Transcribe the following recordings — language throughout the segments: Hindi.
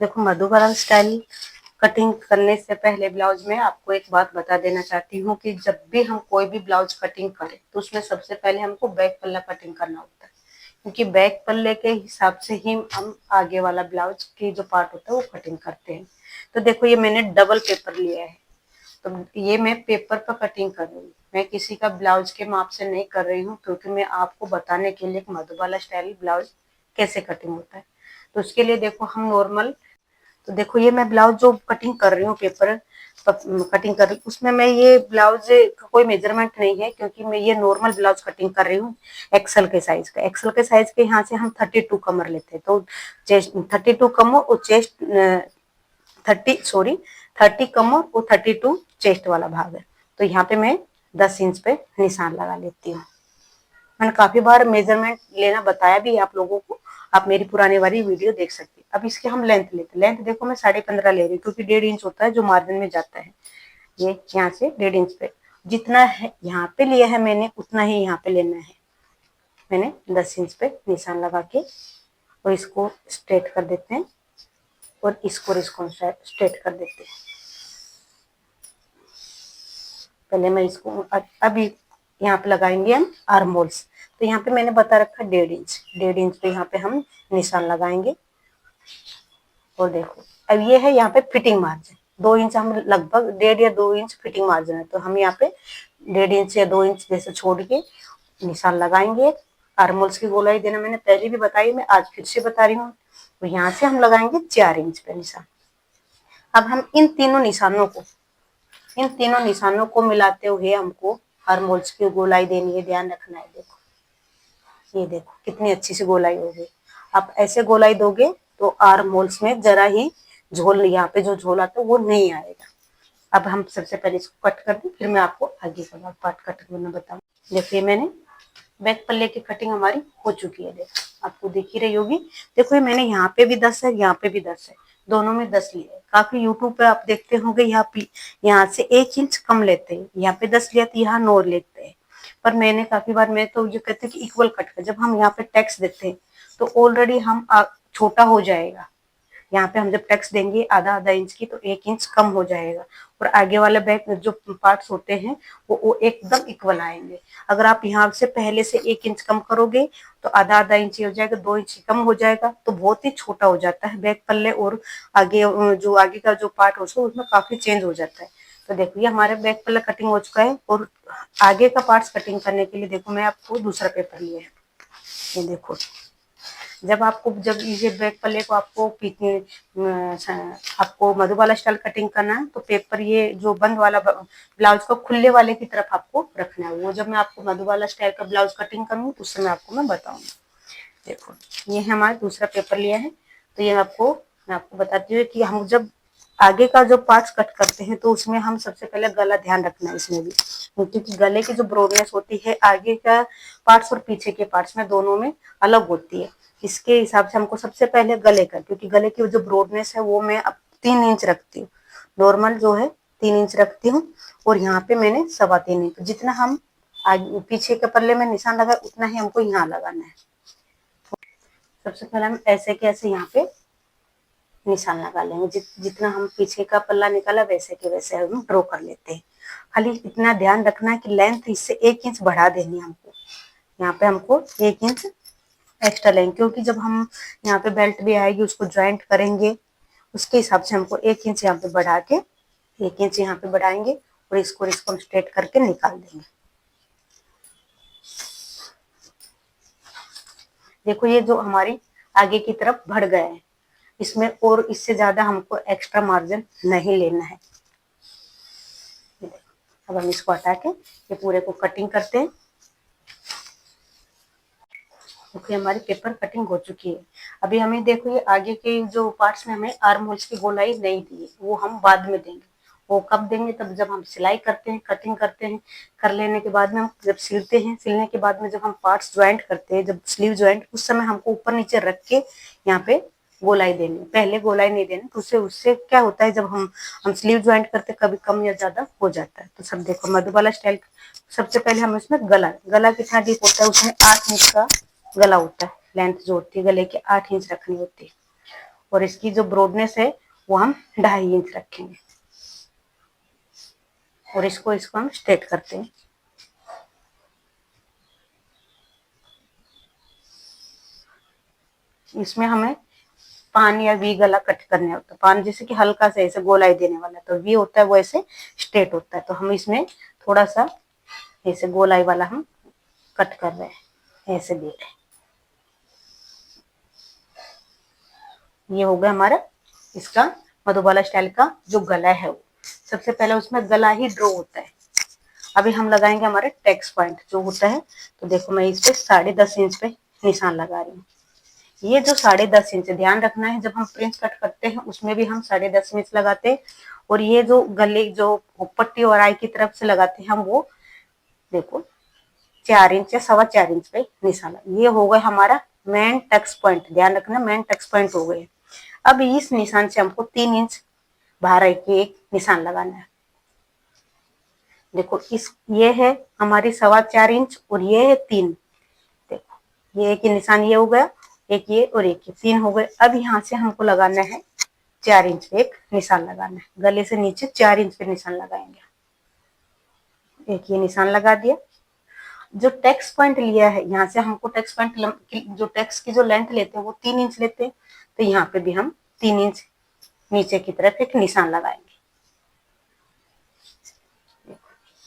देखो मधुबाला स्टाइल कटिंग करने से पहले ब्लाउज में आपको एक बात बता देना चाहती हूँ कि जब भी हम कोई भी ब्लाउज कटिंग करें तो उसमें सबसे पहले हमको बैक पल्ला कटिंग करना होता है, क्योंकि बैक पल्ले के हिसाब से ही हम आगे वाला ब्लाउज की जो पार्ट होता है वो कटिंग करते हैं। तो देखो ये मैंने डबल पेपर लिया है, तो ये मैं पेपर पर कटिंग कर रही हूँ, मैं किसी का ब्लाउज के माप से नहीं कर रही हूँ, क्योंकि मैं आपको बताने के लिए मधुबाला स्टाइल ब्लाउज कैसे कटिंग होता है। तो उसके लिए देखो हम नॉर्मल, तो देखो ये मैं ब्लाउज जो कटिंग कर रही हूँ पेपर कटिंग कर रही हूँ, उसमें मैं ये ब्लाउज का कोई मेजरमेंट नहीं है, क्योंकि मैं ये नॉर्मल ब्लाउज कटिंग कर रही हूँ एक्सल के साइज का। एक्सल के साइज के यहाँ से हम 32 कमर लेते हैं, तो चेस्ट 32 कमर और चेस्ट 30 कमर और 32 चेस्ट वाला भाग है। तो यहाँ पे मैं 10 इंच पे निशान लगा लेती हूँ। मैंने काफी बार मेजरमेंट लेना बताया भी आप लोगों को, आप मेरी पुरानी वाली वीडियो देख सकते हैं। अब इसके हम लेंथ लेते हैं। लेंथ देखो मैं 15.5 ले रही हूँ, क्योंकि 1.5 इंच होता है जो मार्जिन में जाता है। ये यहाँ से 1.5 इंच पे जितना है यहाँ पे लिया है मैंने, उतना ही यहाँ पे लेना है। मैंने 10 इंच पे निशान लगा के और इसको स्ट्रेट कर देते हैं और इसको स्ट्रेट कर देते हैं। पहले मैं इसको अभी यहाँ पे लगाएंगे हम आर्म होल्स। तो यहाँ पे मैंने बता रखा 1.5 इंच, 1.5 इंच पे यहाँ पे हम निशान लगाएंगे। और देखो अब ये है यहाँ पे फिटिंग मार्जिन 2 इंच, हम लगभग 1.5 या 2 इंच फिटिंग मार्जिन है, तो हम यहाँ पे 1.5 इंच या 2 इंच जैसे छोड़ के निशान लगाएंगे। आर्म होल्स की गोलाई देना मैंने पहले भी बताई, मैं आज फिर से बता रही हूँ। तो यहाँ से हम लगाएंगे 4 इंच पे निशान। अब हम इन तीनों निशानों को मिलाते हुए हमको आर्म होल्स की गोलाई देनी है, ध्यान रखना है। देखो ये देखो कितनी अच्छी सी गोलाई हो गई। आप ऐसे गोलाई दोगे तो आर्म होल्स में जरा ही झोल, यहाँ पे जो झोल आता है वो नहीं आएगा। अब हम सबसे पहले इसको कट कर दें, फिर मैं आपको आगे का पार्ट कट करना बताऊँ। देखिए मैंने बैक पल्ले की कटिंग हमारी हो चुकी है, देखो आपको दिख ही रही होगी। देखो ये मैंने यहाँ पे भी 10 है, यहाँ पे भी 10 है, दोनों में 10 लिए है। काफी यूट्यूब पे आप देखते होंगे यहाँ से 1 इंच कम लेते हैं, यहाँ पे 10 लिया तो यहाँ 9 लेते हैं। पर मैंने काफी बार मैं तो ये कहते हैं कि इक्वल कट कर, जब हम यहाँ पे टैक्स देते हैं तो ऑलरेडी हम छोटा हो जाएगा। यहाँ पे हम जब टैक्स देंगे आधा आधा इंच की, तो 1 इंच कम हो जाएगा और आगे वाले बैक जो पार्ट्स होते हैं वो एकदम इक्वल आएंगे। अगर आप यहाँ से पहले से 1 इंच कम करोगे तो आधा आधा इंच हो जाएगा, 2 इंच कम हो जाएगा, तो बहुत ही छोटा हो जाता है बैक पल्ले। और आगे जो आगे का जो पार्ट होता है उसमें काफी चेंज हो जाता है। तो देखो ये हमारे बैक पल्ला कटिंग हो चुका है। और आगे का पार्ट्स कटिंग करने के लिए देखो मैं आपको दूसरा पेपर लिया है, ये देखो। जब ये बैक पल्ले को आपको मधुबाला स्टाइल कटिंग करना है, तो पेपर ये जो बंद वाला ब्लाउज को खुले वाले की तरफ आपको रखना है। वो जब मैं आपको मधुबाला स्टाइल का ब्लाउज कटिंग करूंगी उस समय आपको मैं बताऊंगी। देखो ये है हमारा दूसरा पेपर लिया है। तो ये मैं आपको बताती हूँ कि हम जब आगे का जो पार्ट्स कट करते हैं तो उसमें हम सबसे पहले गला ध्यान रखना है इसमें भी, क्योंकि गले की जो ब्रॉडनेस होती है आगे का पार्ट्स और पीछे के पार्ट्स में दोनों में अलग होती है। इसके हिसाब से हमको सबसे पहले गले का, क्योंकि गले की जो ब्रॉडनेस है वो मैं अब 3 इंच रखती हूँ, नॉर्मल जो है 3 इंच रखती हूँ। और यहाँ पे मैंने 3.25 इंच, जितना हम आगे पीछे के पल्ले में निशान लगाए उतना ही हमको यहाँ लगाना है। सबसे पहले हम ऐसे के ऐसे यहाँ पे निशान लगा लेंगे, जितना हम पीछे का पल्ला निकाला वैसे के वैसे हम ड्रॉ कर लेते हैं। खाली इतना ध्यान रखना है कि लेंथ इससे 1 इंच बढ़ा देनी है हमको। यहाँ पे हमको 1 इंच एक्स्ट्रा लेंगे, क्योंकि जब हम यहाँ पे बेल्ट भी आएगी उसको ज्वाइंट करेंगे, उसके हिसाब से हमको 1 इंच यहाँ पे बढ़ा के 1 इंच यहाँ पे बढ़ाएंगे और इसको हम स्ट्रेट करके निकाल देंगे। देखो ये जो हमारी आगे की तरफ बढ़ गया है, इसमें और इससे ज्यादा हमको एक्स्ट्रा मार्जिन नहीं लेना है। अब हम इसको हटा के ये पूरे को कटिंग करते हैं। क्योंकि हमारी पेपर कटिंग हो चुकी है। अभी हमें देखो ये आगे के जो पार्ट्स में हमें आर्म होल्स की गोलाई नहीं दी है, वो हम बाद में देंगे। वो कब देंगे? तब जब हम सिलाई करते हैं, कटिंग करते हैं, कर लेने के बाद में हम जब सिलते हैं, सिलने के बाद में जब हम पार्ट्स ज्वाइंट करते हैं, जब स्लीव ज्वाइंट, उस समय हमको ऊपर नीचे रख के यहाँ पे गोलाई देनी, पहले गोलाई नहीं देनी। तो उससे क्या होता है, जब हम स्लीव ज्वाइंट करते कभी कम या ज्यादा हो जाता है। तो सब देखो मधुबाला स्टाइल, सबसे पहले हम इसमें गला कितना डीप होता है, उसमें 8 इंच का गला होता है। लेंथ जो होती है गले की 8 इंच रखनी होती है। और इसकी जो ब्रॉडनेस है वो हम 2.5 इंच रखेंगे और इसको हम स्ट्रेट करते हैं। इसमें हमें पान या वी गला कट करने होता है। पान जैसे कि हल्का सा ऐसे गोलाई देने वाला, तो वी होता है वो ऐसे स्ट्रेट होता है, तो हम इसमें थोड़ा सा ऐसे गोलाई वाला हम कट कर रहे हैं, ऐसे दे रहे हैं। ये हो गया हमारा इसका मधुबाला स्टाइल का जो गला है वो। सबसे पहले उसमें गला ही ड्रॉ होता है। अभी हम लगाएंगे हमारे टेक्स पॉइंट जो होता है। तो देखो मैं इस पे 10.5 इंच पे निशान लगा रही हूँ। ये जो 10.5 इंच, ध्यान रखना है जब हम फ्रिंज कट करते हैं उसमें भी हम 10.5 इंच लगाते हैं, और ये जो गले जो पट्टी और आई की तरफ से लगाते हैं हम, वो देखो 4 इंच या 4.25 इंच पे निशान लगा। ये हो गया हमारा मेन टक्स पॉइंट। ध्यान रखना मेन टक्स पॉइंट हो गए। अब इस निशान से हमको 3 इंच बाहर के एक निशान लगाना है। देखो इस ये है हमारी 4.25 इंच और ये है 3। देखो ये एक निशान ये हो गया, एक ये और एक ये, 3 हो गए। अब यहाँ से हमको लगाना है 4 इंच पे एक निशान लगाना है। गले से नीचे 4 इंच पे निशान लगाएंगे। एक ये निशान लगा दिया। जो टेक्स पॉइंट लिया है यहाँ से हमको टेक्स पॉइंट जो टेक्स की जो लेंथ लेते हैं वो 3 इंच लेते हैं, तो यहाँ पे भी हम 3 इंच नीचे की तरफ एक निशान लगाएंगे।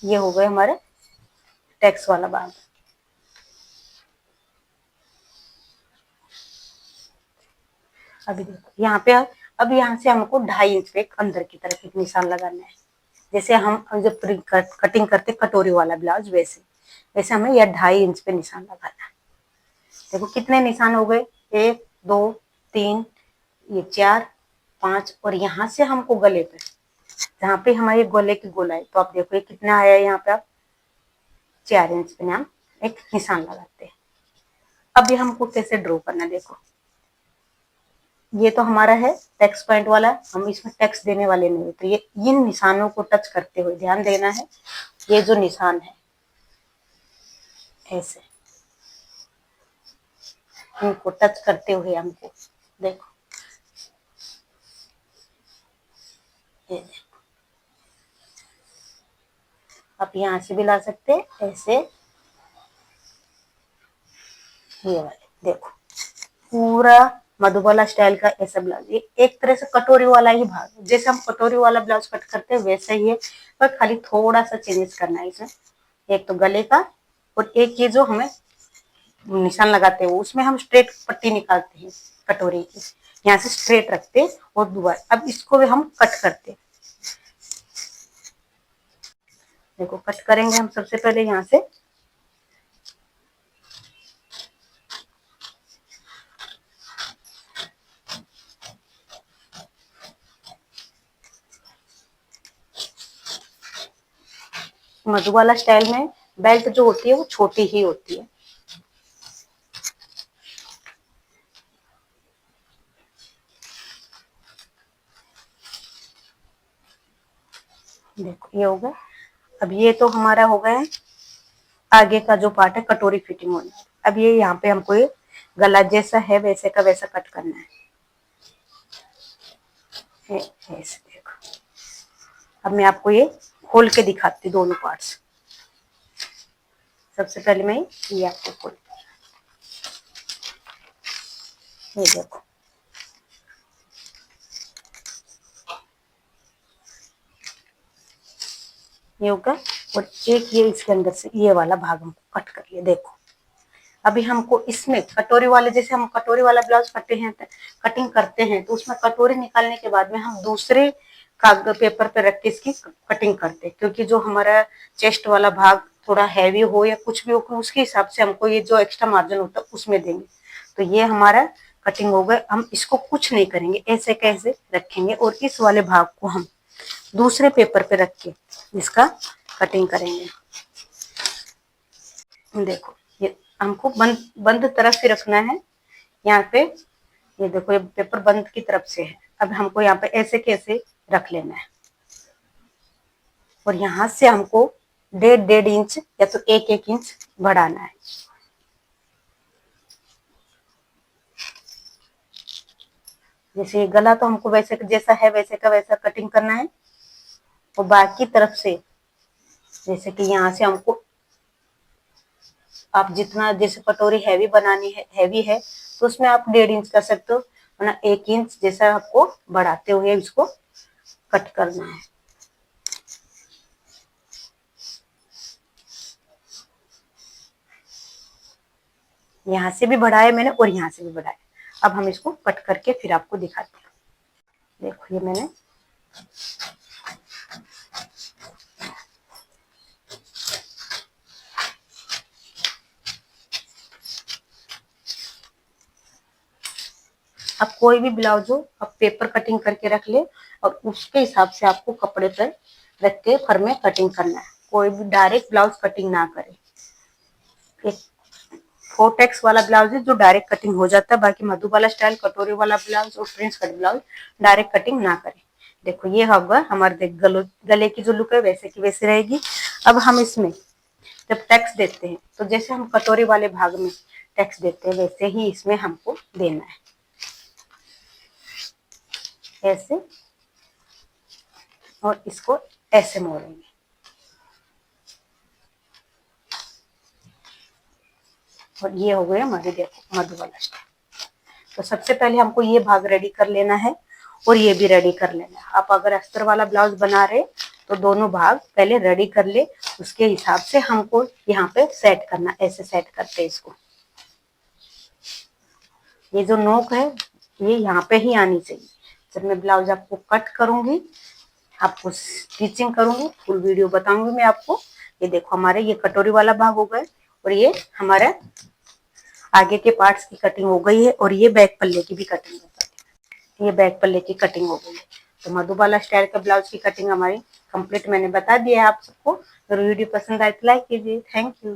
ये हो गए हमारे टेक्स वाला भाग। अभी देखो यहाँ पे, अब यहाँ से हमको 2.5 इंच पे एक अंदर की तरफ एक निशान लगाना है। जैसे हम जब कटिंग करते कटोरी वाला ब्लाउज वैसे वैसे हमें यह 2.5 इंच पे निशान लगाना है। देखो कितने निशान हो गए, 1 2 3 ये 4 5, और यहाँ से हमको गले पे जहाँ पे हमारे गले की गोलाई, तो आप देखो ये कितना आया है, यहाँ पे आप 4 इंच पे हम एक निशान लगाते हैं। अब ये हमको कैसे ड्रॉ करना, देखो ये तो हमारा है टेक्स पॉइंट वाला, हम इसमें टेक्स देने वाले नहीं, तो ये इन निशानों को टच करते हुए ध्यान देना है। ये जो निशान है ऐसे इनको टच करते हुए हमको देखो, ये देखो आप यहाँ से भी ला सकते हैं ऐसे। ये वाले देखो पूरा मधुबाला स्टाइल का ऐसा ब्लाउज, ये एक तरह से कटोरी वाला ही भाग, जैसे हम कटोरी वाला ब्लाउज कट करते हैं वैसा ही है, पर खाली थोड़ा सा चेंज करना है इसमें। एक तो गले का, और एक ये जो हमें निशान लगाते हैं उसमें हम स्ट्रेट पट्टी निकालते हैं कटोरी की, यहाँ से स्ट्रेट रखते हैं और दोबारा अब इसको भी हम कट करते हैं। देखो कट करेंगे हम सबसे पहले यहाँ से, मधुबाला स्टाइल में बेल्ट जो होती है वो छोटी ही होती है। देखो ये हो गया। अब ये तो हमारा हो गया है आगे का जो पार्ट है कटोरी फिटिंग होना है। अब ये यहाँ पे हमको ये गला जैसा है वैसे का वैसा कट करना है। ऐसे देखो, अब मैं आपको ये खोल के दिखाती हूँ दोनों पार्ट्स। सबसे पहले मैं ये आपको खोल, ये देखो ये होगा, और एक ये इसके अंदर से ये वाला भाग हमको कट करिए। देखो अभी हमको इसमें कटोरी वाले, जैसे हम कटोरी वाला ब्लाउज करते हैं कटिंग करते हैं, तो उसमें कटोरी निकालने के बाद में हम दूसरे कागज पेपर पे रख के इसकी कटिंग करते हैं, क्योंकि जो हमारा चेस्ट वाला भाग थोड़ा हैवी हो या कुछ भी हो, उसके हिसाब से हमको ये जो एक्स्ट्रा मार्जिन होता है उसमें देंगे। तो ये हमारा कटिंग हो गए। हम इसको कुछ नहीं करेंगे, ऐसे कैसे रखेंगे, और इस वाले भाग को हम दूसरे पेपर पे रख के इसका कटिंग करेंगे। देखो ये हमको बंद बंद तरफ से रखना है यहाँ पे। ये देखो ये पेपर बंद की तरफ से है। अब हमको यहाँ पे ऐसे कैसे रख लेना है, और यहाँ से हमको 1.5 इंच या तो 1 इंच बढ़ाना है। जैसे ये गला तो हमको वैसे जैसा है वैसे का वैसा कटिंग करना है, और बाकी तरफ से जैसे कि यहाँ से हमको, आप जितना जैसे कटोरी हैवी बनानी है, हैवी है तो उसमें आप 1.5 इंच कर सकते हो, वरना 1 इंच जैसा आपको बढ़ाते हुए इसको कट करना है। यहाँ से भी बढ़ाया मैंने और यहाँ से भी बढ़ाया। अब हम इसको कट करके फिर आपको दिखाते हैं। देखो ये मैंने अब कोई भी ब्लाउज हो, अब पेपर कटिंग करके रख ले और उसके हिसाब से आपको कपड़े पर रख के फर में कटिंग करना है। कोई भी डायरेक्ट ब्लाउज कटिंग ना करे। एक 4 टैक्स वाला ब्लाउज है जो डायरेक्ट कटिंग हो जाता है, बाकी मधुबाला स्टाइल, कटोरी वाला ब्लाउज और Prince cut blouse direct cutting ना करे। देखो ये होगा हमारे गले की जो लुक है वैसे की वैसे रहेगी। अब हम इसमें जब टैक्स देते हैं तो जैसे हम कटोरी वाले भाग में टैक्स देते हैं वैसे ही इसमें हमको देना है, ऐसे, और इसको ऐसे मोड़ेंगे। और ये हो गया हमारे, देखो मधुबाला स्टाइल। तो सबसे पहले हमको ये भाग रेडी कर लेना है और ये भी रेडी कर लेना है। आप अगर अस्तर वाला ब्लाउज बना रहे तो दोनों भाग पहले रेडी कर ले, उसके हिसाब से हमको यहाँ पे सेट करना, ऐसे सेट करते हैं इसको। ये जो नोक है ये यहाँ पे ही आनी चाहिए। जब मैं ब्लाउज आपको कट करूंगी, आपको स्टिचिंग करूंगी, फुल वीडियो बताऊंगी मैं आपको। ये देखो हमारे ये कटोरी वाला भाग हो गए और ये हमारा आगे के पार्ट्स की कटिंग हो गई है और ये बैक पल्ले की भी कटिंग हो गई है। ये बैक पल्ले की कटिंग हो गई है। तो मधुबाला स्टाइल का ब्लाउज की कटिंग हमारी कंप्लीट मैंने बता दिया है आप सबको। तो वीडियो पसंद आए तो लाइक कीजिए। Thank you.